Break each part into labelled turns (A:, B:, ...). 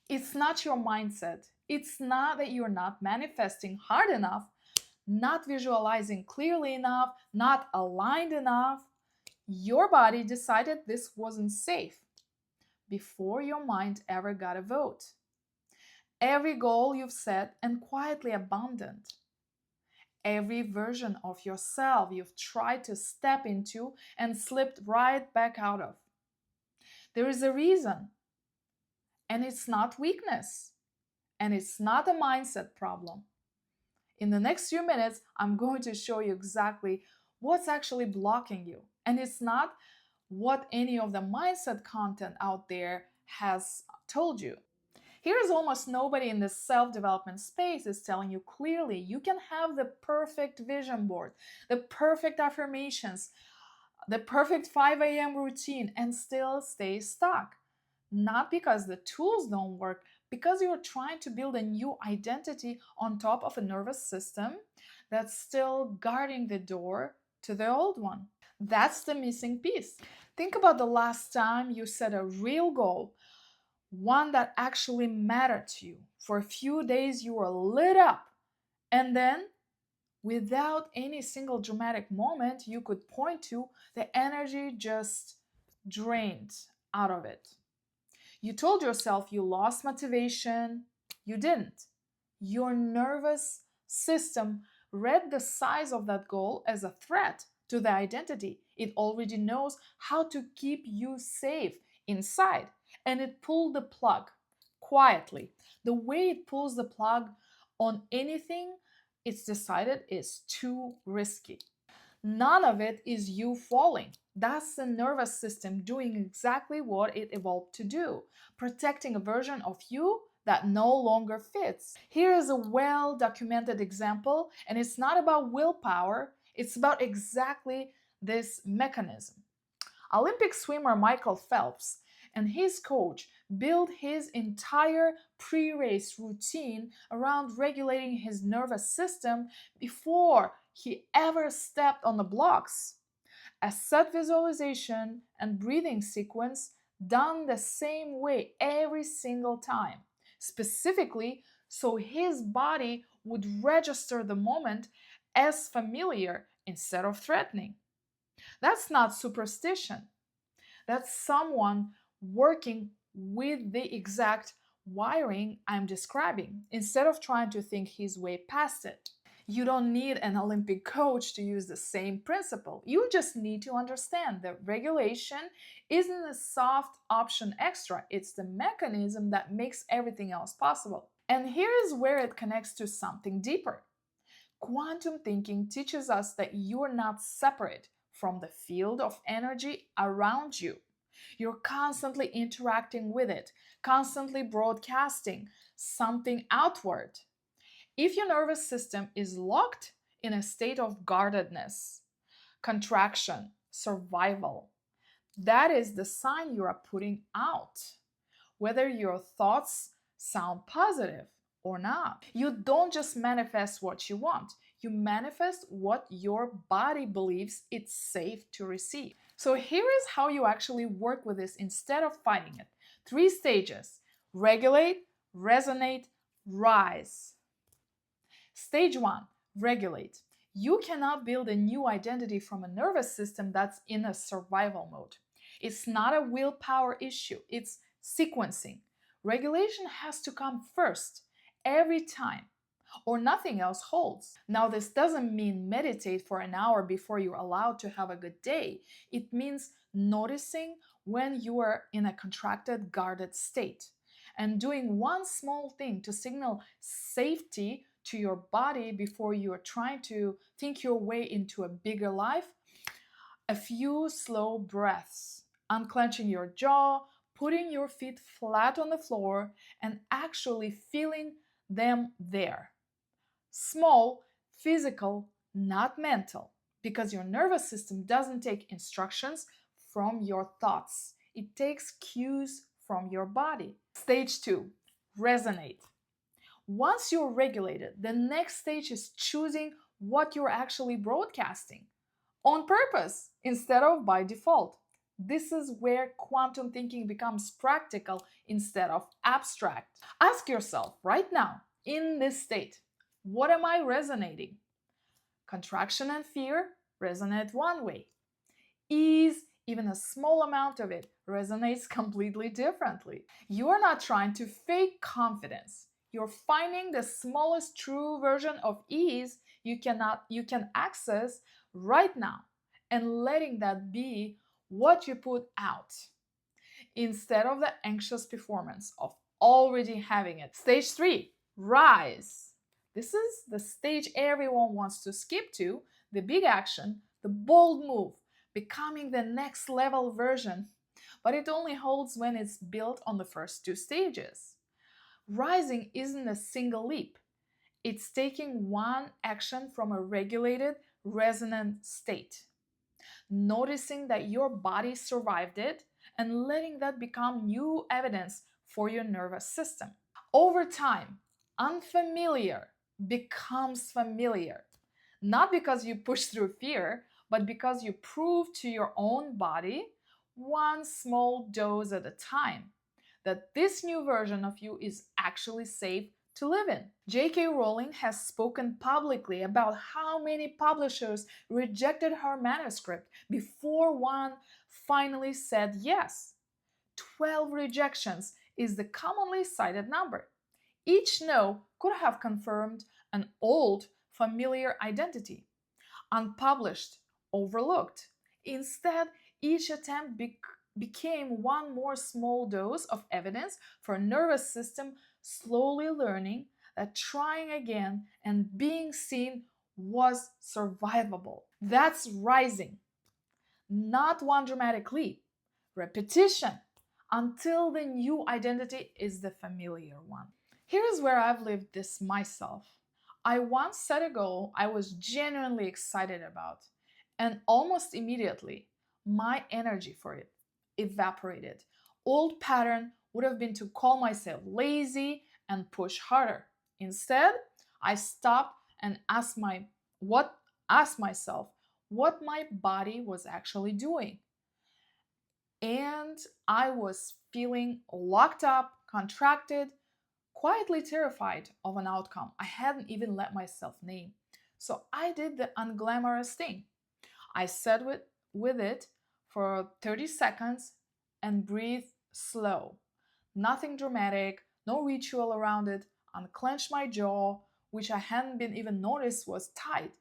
A: It's not your mindset. It's not that you're not manifesting hard enough, not visualizing clearly enough, not aligned enough. Your body decided this wasn't safe before your mind ever got a vote. Every goal you've set and quietly abandoned, every version of yourself you've tried to step into and slipped right back out of. There is a reason, and it's not weakness, and it's not a mindset problem. In the next few minutes, I'm going to show you exactly what's actually blocking you. And it's not what any of the mindset content out there has told you. Here is almost nobody in the self development space is telling you clearly you can have the perfect vision board, the perfect affirmations, the perfect 5 a.m. routine, and still stay stuck. Not because the tools don't work, because you're trying to build a new identity on top of a nervous system that's still guarding the door to the old one. That's the missing piece. Think about the last time you set a real goal, one that actually mattered to you. For a few days, you were lit up, and then without any single dramatic moment you could point to, the energy just drained out of it. You told yourself you lost motivation. You didn't. Your nervous system read the size of that goal as a threat to the identity. It already knows how to keep you safe inside, and it pulled the plug quietly. The way it pulls the plug on anything it's decided is too risky. None of it is you falling. That's the nervous system doing exactly what it evolved to do, protecting a version of you that no longer fits. Here is a well documented example, and it's not about willpower, it's about exactly this mechanism. Olympic swimmer Michael Phelps and his coach built his entire pre race routine around regulating his nervous system before he ever stepped on the blocks. A set visualization and breathing sequence done the same way every single time, specifically so his body would register the moment as familiar instead of threatening. That's not superstition. That's someone working with the exact wiring I'm describing instead of trying to think his way past it. You don't need an Olympic coach to use the same principle. You just need to understand that regulation isn't a soft option extra, it's the mechanism that makes everything else possible. And here is where it connects to something deeper. Quantum thinking teaches us that you're not separate from the field of energy around you. You're constantly interacting with it, constantly broadcasting something outward. If your nervous system is locked in a state of guardedness, contraction, survival, that is the sign you are putting out, whether your thoughts sound positive or not. You don't just manifest what you want, you manifest what your body believes it's safe to receive. So, here is how you actually work with this instead of fighting it. 3 stages: regulate, resonate, rise. Stage 1: regulate. You cannot build a new identity from a nervous system that's in a survival mode. It's not a willpower issue, it's sequencing. Regulation has to come first, every time, or nothing else holds. Now, this doesn't mean meditate for an hour before you're allowed to have a good day. It means noticing when you are in a contracted, guarded state and doing one small thing to signal safety to your body before you are trying to think your way into a bigger life. A few slow breaths, unclenching your jaw, putting your feet flat on the floor, and actually feeling them there. Small, physical, not mental, because your nervous system doesn't take instructions from your thoughts, it takes cues from your body. Stage 2: resonate. Once you're regulated, the next stage is choosing what you're actually broadcasting on purpose instead of by default. This is where quantum thinking becomes practical instead of abstract. Ask yourself right now, in this state, what am I resonating? Contraction and fear resonate one way. Ease, even a small amount of it, resonates completely differently. You are not trying to fake confidence. You're finding the smallest true version of ease you can access right now and letting that be what you put out instead of the anxious performance of already having it. Stage 3, rise. This is the stage everyone wants to skip to, the big action, the bold move, becoming the next level version. But it only holds when it's built on the first two stages. Rising isn't a single leap. It's taking one action from a regulated, resonant state, noticing that your body survived it, and letting that become new evidence for your nervous system. Over time, unfamiliar becomes familiar, not because you push through fear, but because you prove to your own body, one small dose at a time, that this new version of you is actually safe to live in. J.K. Rowling has spoken publicly about how many publishers rejected her manuscript before one finally said yes. 12 rejections is the commonly cited number. Each no could have confirmed an old, familiar identity, unpublished, overlooked. Instead, each attempt became one more small dose of evidence for a nervous system slowly learning that trying again and being seen was survivable. That's rising, not one dramatic leap. Repetition until the new identity is the familiar one. Here's where I've lived this myself. I once set a goal I was genuinely excited about, and almost immediately, my energy for it evaporated. Old pattern would have been to call myself lazy and push harder. Instead, I stopped and asked myself what my body was actually doing. And I was feeling locked up, contracted, quietly terrified of an outcome I hadn't even let myself name. So I did the unglamorous thing. I sat with it for 30 seconds and breathed slow. Nothing dramatic, no ritual around it. Unclenched my jaw, which I hadn't been even noticed was tight.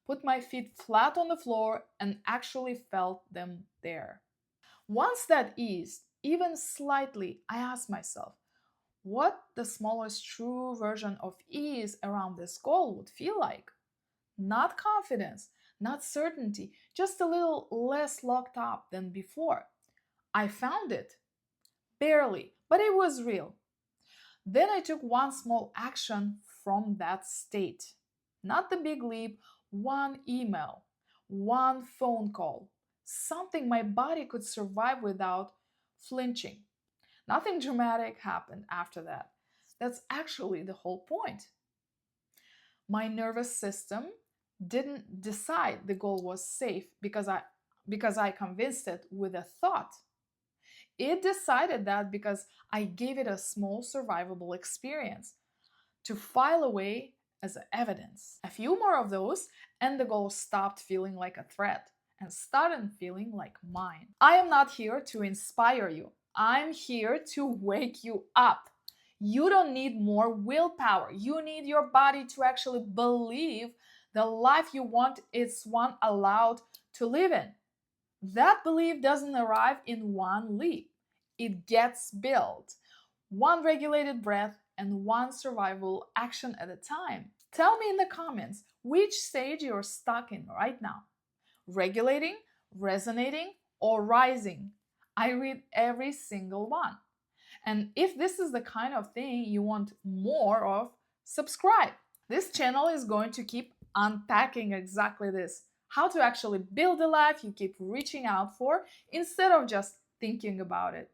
A: Put my feet flat on the floor and actually felt them there. Once that eased, even slightly, I asked myself, what the smallest true version of ease around this goal would feel like. Not confidence, not certainty, just a little less locked up than before. I found it. Barely, but it was real. Then I took one small action from that state. Not the big leap, one email, one phone call, something my body could survive without flinching. Nothing dramatic happened after that. That's actually the whole point. My nervous system didn't decide the goal was safe because I convinced it with a thought. It decided that because I gave it a small survivable experience to file away as evidence. A few more of those, and the goal stopped feeling like a threat and started feeling like mine. I am not here to inspire you. I'm here to wake you up. You don't need more willpower. You need your body to actually believe the life you want is one allowed to live in. That belief doesn't arrive in one leap. It gets built. One regulated breath and one survival action at a time. Tell me in the comments which stage you're stuck in right now. Regulating, resonating, or rising. I read every single one. And if this is the kind of thing you want more of, subscribe. This channel is going to keep unpacking exactly this. How to actually build the life you keep reaching out for instead of just thinking about it.